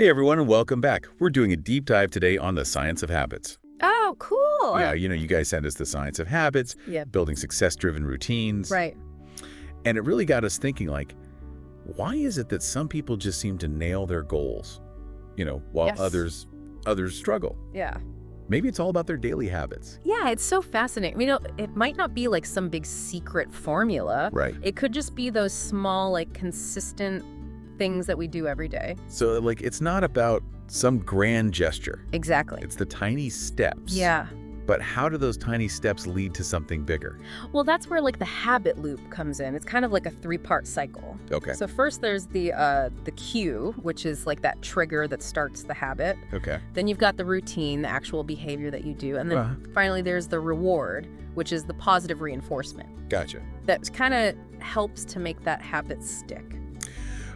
Hey everyone, and welcome back. We're doing a deep dive today on the science of habits. Oh, cool. Yeah, you guys sent us the science of habits, Yeah. building success-driven routines. Right. And it really got us thinking, like, why is it that some people just seem to nail their goals, while Yes. others struggle? Yeah. Maybe it's all about their daily habits. Yeah, it's so fascinating. It might not be like some big secret formula. Right. It could just be those small, consistent things that we do every day. So, it's not about some grand gesture. Exactly. It's the tiny steps. Yeah. But how do those tiny steps lead to something bigger? Well, that's where the habit loop comes in. It's kind of like a three-part cycle. Okay. So first there's the cue, which is like that trigger that starts the habit. Okay. Then you've got the routine, the actual behavior that you do. And then finally there's the reward, which is the positive reinforcement. Gotcha. That kind of helps to make that habit stick.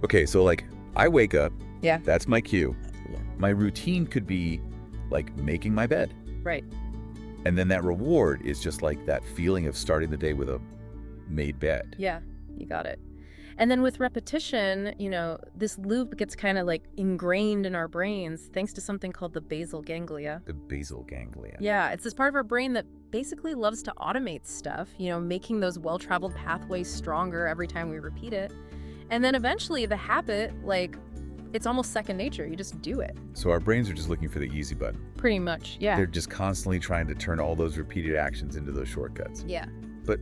Okay, so I wake up. Yeah. That's my cue. Yeah. My routine could be making my bed. Right. And then that reward is just that feeling of starting the day with a made bed. Yeah, you got it. And then with repetition, this loop gets kind of ingrained in our brains thanks to something called the basal ganglia. The basal ganglia. Yeah, it's this part of our brain that basically loves to automate stuff, making those well-traveled pathways stronger every time we repeat it. And then eventually the habit, it's almost second nature. You just do it. So our brains are just looking for the easy button. Pretty much, yeah. They're just constantly trying to turn all those repeated actions into those shortcuts. Yeah. But,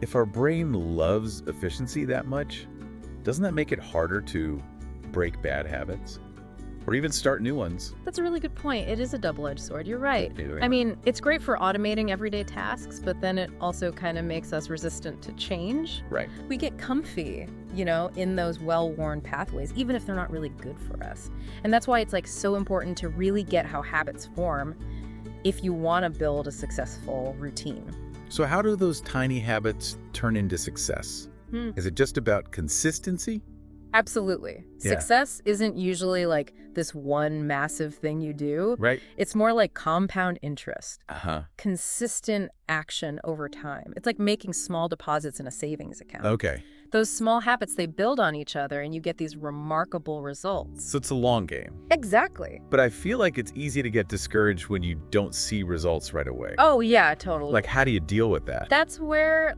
if our brain loves efficiency that much, doesn't that make it harder to break bad habits? Or even start new ones? That's a really good point. It is a double-edged sword. You're right. Anyway. I mean, it's great for automating everyday tasks, but then it also kind of makes us resistant to change. Right. We get comfy, in those well-worn pathways, even if they're not really good for us. And that's why it's so important to really get how habits form if you want to build a successful routine. So how do those tiny habits turn into success? Is it just about consistency? Absolutely. Yeah. Success isn't usually this one massive thing you do. Right. It's more like compound interest. Uh-huh. Consistent action over time. It's like making small deposits in a savings account. Okay. Those small habits, they build on each other and you get these remarkable results. So it's a long game. Exactly. But I feel like it's easy to get discouraged when you don't see results right away. Oh, yeah, totally. How do you deal with that? That's where,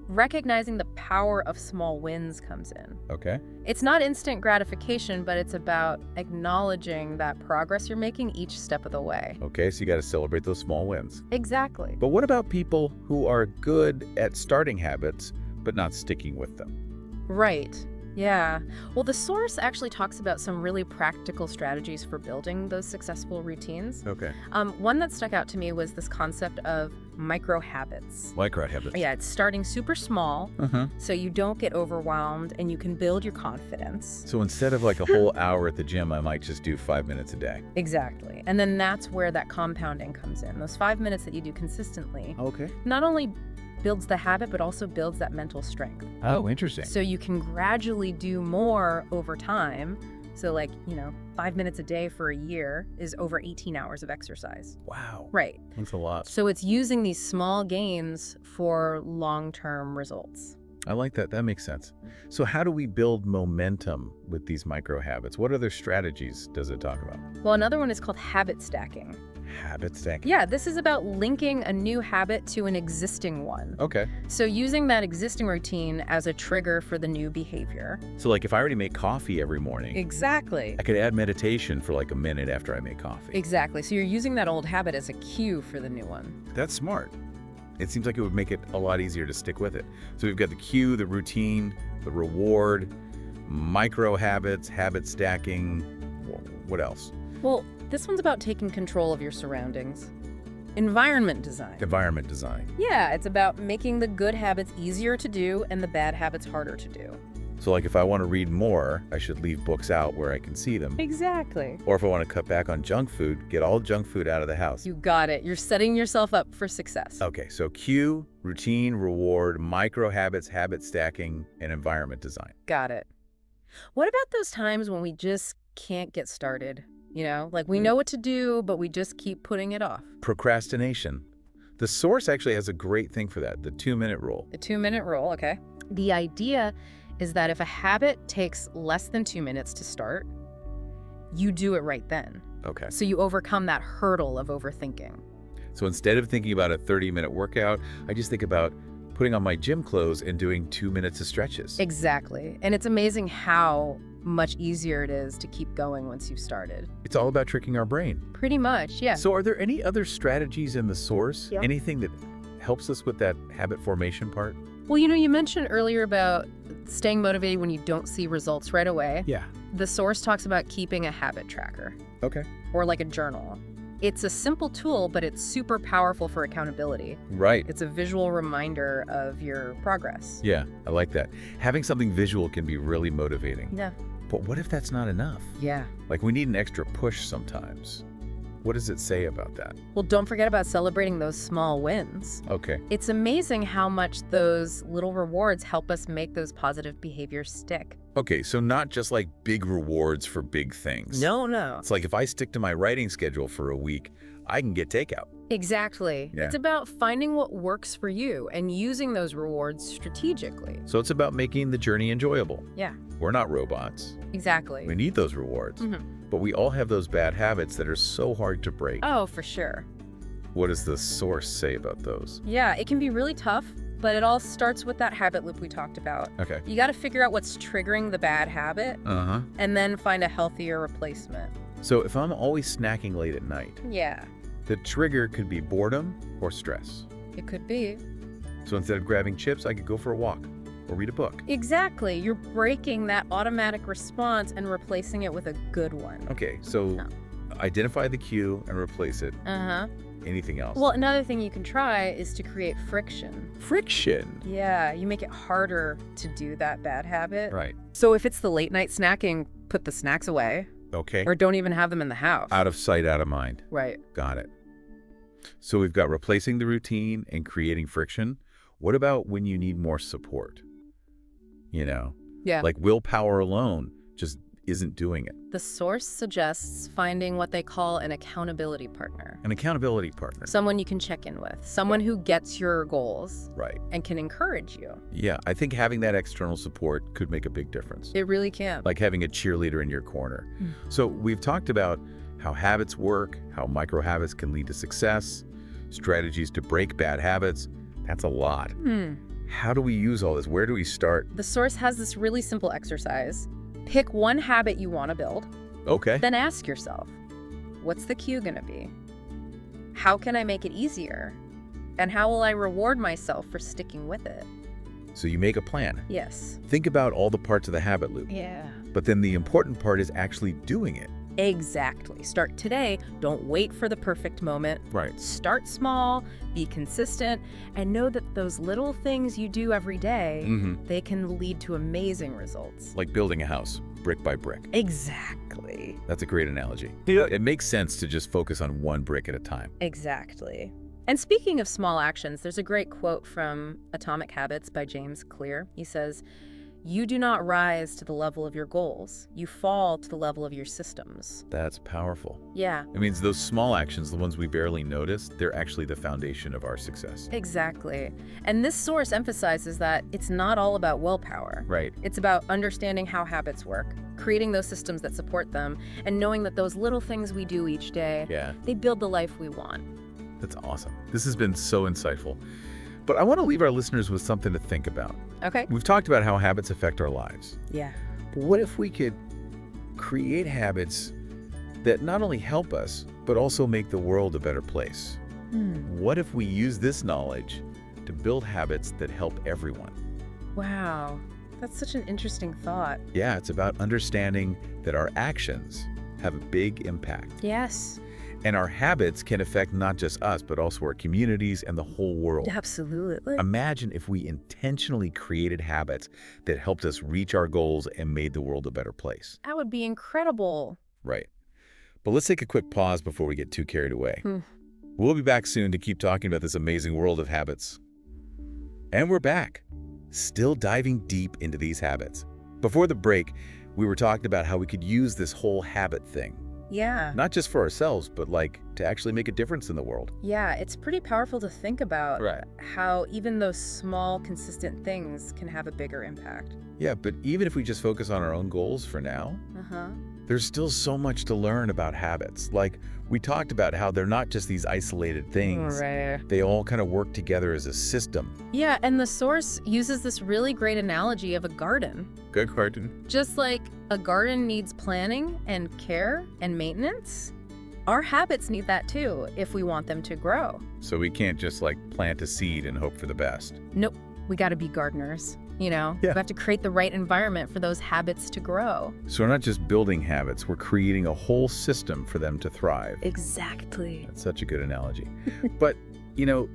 recognizing the power of small wins comes in. Okay. It's not instant gratification, but it's about acknowledging that progress you're making each step of the way. Okay, so you got to celebrate those small wins. Exactly. But what about people who are good at starting habits, but not sticking with them? Right. Yeah. Well, the source actually talks about some really practical strategies for building those successful routines. Okay. One that stuck out to me was this concept of micro habits. Micro habits. Yeah, it's starting super small Uh-huh. so you don't get overwhelmed and you can build your confidence. So instead of a whole hour at the gym, I might just do 5 minutes a day. Exactly. And then that's where that compounding comes in. Those 5 minutes that you do consistently Okay. not only builds the habit, but also builds that mental strength. Oh, interesting. So you can gradually do more over time. So 5 minutes a day for a year is over 18 hours of exercise. Wow. Right. That's a lot. So it's using these small gains for long-term results. I like that. That makes sense. So how do we build momentum with these micro habits? What other strategies does it talk about? Well, another one is called habit stacking. Habit stacking. Yeah, this is about linking a new habit to an existing one. Okay. So using that existing routine as a trigger for the new behavior. So if I already make coffee every morning, Exactly. I could add meditation for a minute after I make coffee. Exactly. So you're using that old habit as a cue for the new one. That's smart. It seems like it would make it a lot easier to stick with it. So we've got the cue, the routine, the reward, micro habits, habit stacking. What else? Well, this one's about taking control of your surroundings. Environment design. Environment design. Yeah, it's about making the good habits easier to do and the bad habits harder to do. So if I want to read more, I should leave books out where I can see them. Exactly. Or if I want to cut back on junk food, get all junk food out of the house. You got it. You're setting yourself up for success. Okay, so cue, routine, reward, micro habits, habit stacking, and environment design. Got it. What about those times when we just can't get started? We know what to do, but we just keep putting it off. Procrastination. The source actually has a great thing for that, the 2-minute rule. The 2-minute rule, okay. The idea is that if a habit takes less than 2 minutes to start, you do it right then. Okay. So you overcome that hurdle of overthinking. So instead of thinking about a 30-minute workout, I just think about putting on my gym clothes and doing 2 minutes of stretches. Exactly. And it's amazing how much easier it is to keep going once you've started. It's all about tricking our brain. Pretty much, yeah. So are there any other strategies in the source? Yeah. Anything that helps us with that habit formation part? Well, you mentioned earlier about staying motivated when you don't see results right away. Yeah. The source talks about keeping a habit tracker Okay. or like a journal. It's a simple tool, but it's super powerful for accountability. Right. It's a visual reminder of your progress. Yeah, I like that. Having something visual can be really motivating. Yeah. But what if that's not enough? Yeah. Like we need an extra push sometimes. What does it say about that? Well, don't forget about celebrating those small wins. Okay. It's amazing how much those little rewards help us make those positive behaviors stick. Okay, so not just like big rewards for big things. No. It's like if I stick to my writing schedule for a week, I can get takeout. Exactly. Yeah. It's about finding what works for you and using those rewards strategically. So it's about making the journey enjoyable. Yeah, We're not robots. exactly. We need those rewards. But we all have those bad habits that are so hard to break. Oh, for sure. What does the source say about those? Yeah, it can be really tough, but it all starts with that habit loop we talked about. Okay. You got to figure out what's triggering the bad habit Uh-huh. and then find a healthier replacement. So if I'm always snacking late at night, Yeah, the trigger could be boredom or stress. it could be. So instead of grabbing chips, I could go for a walk or read a book. Exactly. You're breaking that automatic response and replacing it with a good one. Okay, so No. identify the cue and replace it. Uh-huh. Anything else? Well, another thing you can try is to create friction. friction. Yeah, you make it harder to do that bad habit. Right. So if it's the late night snacking, put the snacks away Okay. or don't even have them in the house. Out of sight, out of mind. Right. Got it. So we've got replacing the routine and creating friction. What about when you need more support? Yeah. Like willpower alone just isn't doing it. The source suggests finding what they call an accountability partner. An accountability partner. Someone you can check in with. Someone who gets your goals Right. and can encourage you. Yeah, I think having that external support could make a big difference. It really can. Like having a cheerleader in your corner. Mm. So we've talked about how habits work, how micro habits can lead to success, strategies to break bad habits. That's a lot. How do we use all this? Where do we start? The source has this really simple exercise. Pick one habit you want to build, Okay. then ask yourself, what's the cue going to be? How can I make it easier? And how will I reward myself for sticking with it? So you make a plan. Yes. Think about all the parts of the habit loop. Yeah. But then the important part is actually doing it. Exactly. Start today. Don't wait for the perfect moment. Right. Start small, be consistent, and know that those little things you do every day, Mm-hmm. they can lead to amazing results. Like building a house, brick by brick. Exactly. That's a great analogy. It makes sense to just focus on one brick at a time. Exactly. And speaking of small actions, there's a great quote from Atomic Habits by James Clear. He says, "You do not rise to the level of your goals. You fall to the level of your systems." That's powerful. Yeah, It means those small actions, the ones we barely notice, they're actually the foundation of our success. exactly. And this source emphasizes that it's not all about willpower. Right. It's about understanding how habits work, creating those systems that support them, and knowing that those little things we do each day, Yeah. they build the life we want. That's awesome. This has been so insightful. But I want to leave our listeners with something to think about. Okay? We've talked about how habits affect our lives. Yeah. But what if we could create habits that not only help us, but also make the world a better place? What if we use this knowledge to build habits that help everyone? Wow. That's such an interesting thought. Yeah, it's about understanding that our actions have a big impact. Yes. And our habits can affect not just us, but also our communities and the whole world. Absolutely. Imagine if we intentionally created habits that helped us reach our goals and made the world a better place. That would be incredible. Right. But let's take a quick pause before we get too carried away. Hmm. We'll be back soon to keep talking about this amazing world of habits. And we're back, still diving deep into these habits. Before the break, we were talking about how we could use this whole habit thing, Yeah. not just for ourselves, but like to actually make a difference in the world. Yeah, it's pretty powerful to think about Right. how even those small, consistent things can have a bigger impact. Yeah, but even if we just focus on our own goals for now, Uh-huh. there's still so much to learn about habits. Like, we talked about how they're not just these isolated things. Right. They all kind of work together as a system. Yeah, and the source uses this really great analogy of a garden. Good cartoon. Just like a garden needs planning and care and maintenance, our habits need that too if we want them to grow. So we can't just like plant a seed and hope for the best. Nope, we got to be gardeners, you know? Yeah. We have to create the right environment for those habits to grow. So we're not just building habits, we're creating a whole system for them to thrive. Exactly. That's such a good analogy. But, you know,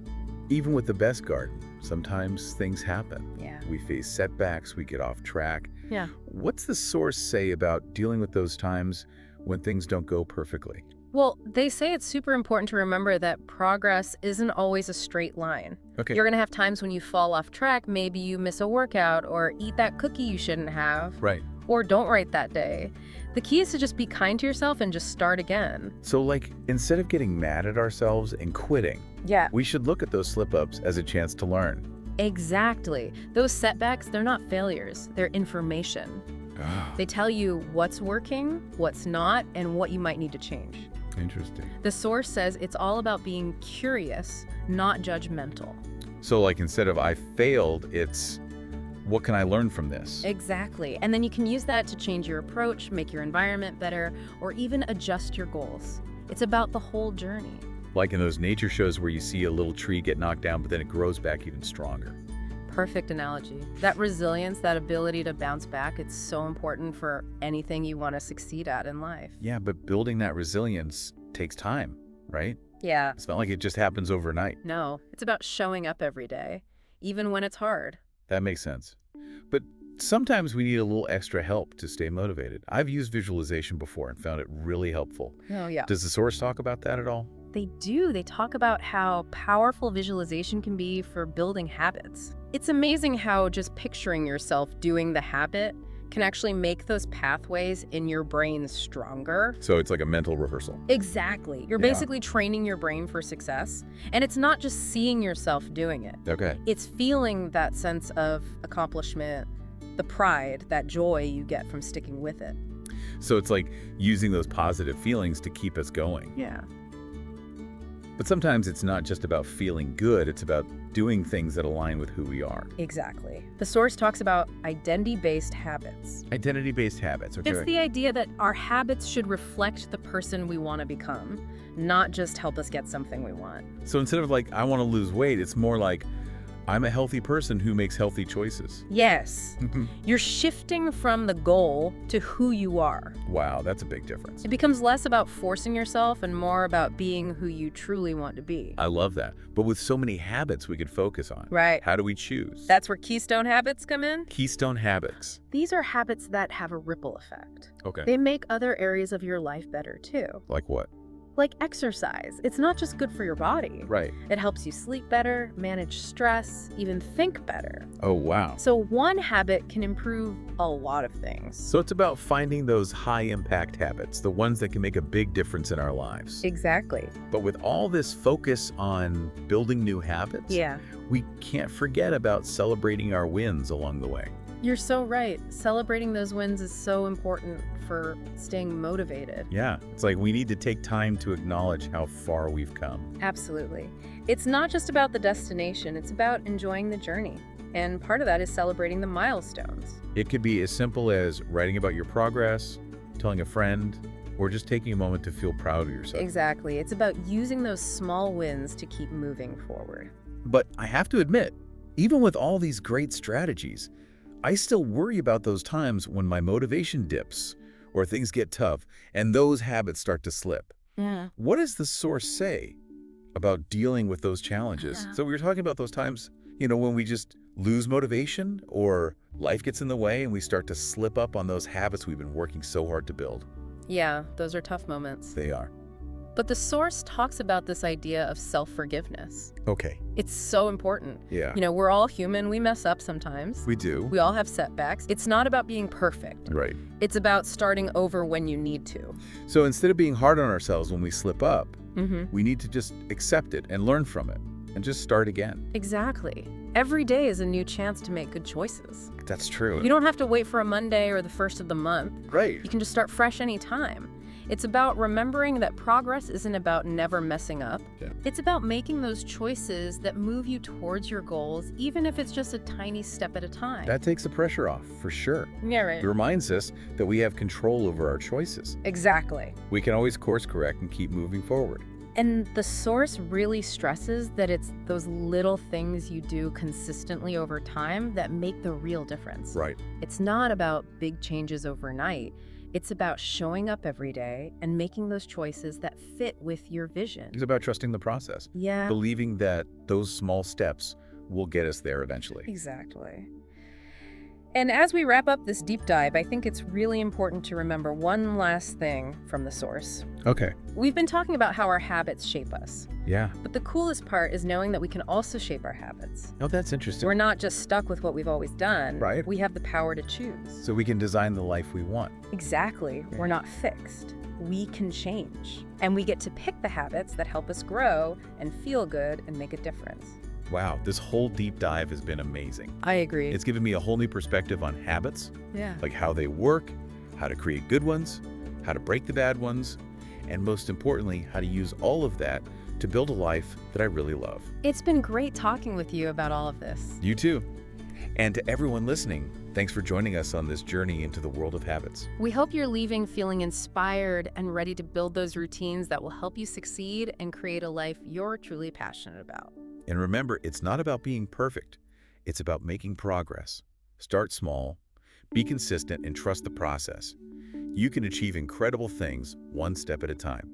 even with the best garden, sometimes things happen. Yeah. We face setbacks, we get off track. Yeah. What's the source say about dealing with those times when things don't go perfectly? Well, they say it's super important to remember that progress isn't always a straight line. Okay. You're going to have times when you fall off track. Maybe you miss a workout or eat that cookie you shouldn't have. Right. Or don't write that day. The key is to just be kind to yourself and just start again. So, like, instead of getting mad at ourselves and quitting, Yeah. we should look at those slip-ups as a chance to learn. Exactly. Those setbacks, they're not failures. They're information. They tell you what's working, what's not, and what you might need to change. Interesting. The source says it's all about being curious, not judgmental. So, like, instead of I failed, it's what can I learn from this? Exactly. And then you can use that to change your approach, make your environment better, or even adjust your goals. It's about the whole journey. Like in those nature shows where you see a little tree get knocked down, but then it grows back even stronger. Perfect analogy. That resilience, that ability to bounce back, it's so important for anything you want to succeed at in life. Yeah, but building that resilience takes time, right? Yeah. It's not like it just happens overnight. No, it's about showing up every day, even when it's hard. That makes sense. But sometimes we need a little extra help to stay motivated. I've used visualization before and found it really helpful. Oh, yeah. Does the source talk about that at all? They do. They talk about how powerful visualization can be for building habits. It's amazing how just picturing yourself doing the habit can actually make those pathways in your brain stronger. So it's like a mental rehearsal. Exactly. You're Yeah. basically training your brain for success. And it's not just seeing yourself doing it. Okay. It's feeling that sense of accomplishment, the pride, that joy you get from sticking with it. So it's like using those positive feelings to keep us going. Yeah. But sometimes it's not just about feeling good, it's about doing things that align with who we are. Exactly. The source talks about identity-based habits. Identity-based habits, okay? It's the idea that our habits should reflect the person we want to become, not just help us get something we want. So instead of like, I want to lose weight, it's more like, I'm a healthy person who makes healthy choices. Yes. You're shifting from the goal to who you are. Wow, that's a big difference. It becomes less about forcing yourself and more about being who you truly want to be. I love that. But with so many habits we could focus on. Right. How do we choose? That's where keystone habits come in. Keystone habits. These are habits that have a ripple effect. Okay. They make other areas of your life better too. Like what? Like exercise. It's not just good for your body. Right. It helps you sleep better, manage stress, even think better. Oh, wow. So one habit can improve a lot of things. So it's about finding those high-impact habits, the ones that can make a big difference in our lives. Exactly. But with all this focus on building new habits, Yeah. we can't forget about celebrating our wins along the way. You're so right. Celebrating those wins is so important for staying motivated. Yeah, it's like we need to take time to acknowledge how far we've come. Absolutely. It's not just about the destination, it's about enjoying the journey. And part of that is celebrating the milestones. It could be as simple as writing about your progress, telling a friend, or just taking a moment to feel proud of yourself. Exactly. It's about using those small wins to keep moving forward. But I have to admit, even with all these great strategies, I still worry about those times when my motivation dips or things get tough and those habits start to slip. Yeah. What does the source say about dealing with those challenges? So we were talking about those times, when we just lose motivation or life gets in the way and we start to slip up on those habits we've been working so hard to build. Yeah, those are tough moments. They are. But the source talks about this idea of self-forgiveness. Okay. It's so important. Yeah. We're all human. We mess up sometimes. We do. We all have setbacks. It's not about being perfect. Right. It's about starting over when you need to. So instead of being hard on ourselves when we slip up, Mm-hmm. we need to just accept it and learn from it and just start again. Exactly. Every day is a new chance to make good choices. That's true. You don't have to wait for a Monday or the first of the month. Right. You can just start fresh anytime. It's about remembering that progress isn't about never messing up. Yeah. It's about making those choices that move you towards your goals, even if it's just a tiny step at a time. That takes the pressure off, for sure. Yeah, right. It reminds us that we have control over our choices. Exactly. We can always course correct and keep moving forward. And the source really stresses that it's those little things you do consistently over time that make the real difference. Right. It's not about big changes overnight. It's about showing up every day and making those choices that fit with your vision. It's about trusting the process. Yeah, Believing that those small steps will get us there eventually. exactly. And as we wrap up this deep dive, I think it's really important to remember one last thing from the source. Okay. We've been talking about how our habits shape us, Yeah. but the coolest part is knowing that we can also shape our habits. Oh, that's interesting. We're not just stuck with what we've always done. Right. We have the power to choose. So we can design the life we want. Exactly. We're not fixed. We can change. And we get to pick the habits that help us grow and feel good and make a difference. Wow, this whole deep dive has been amazing. I agree. It's given me a whole new perspective on habits, Yeah. like how they work, how to create good ones, how to break the bad ones, and most importantly, how to use all of that to build a life that I really love. It's been great talking with you about all of this. You too. And to everyone listening, thanks for joining us on this journey into the world of habits. We hope you're leaving feeling inspired and ready to build those routines that will help you succeed and create a life you're truly passionate about. And remember, it's not about being perfect. It's about making progress. Start small, be consistent, and trust the process. You can achieve incredible things one step at a time.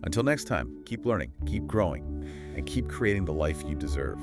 Until next time, keep learning, keep growing, and keep creating the life you deserve.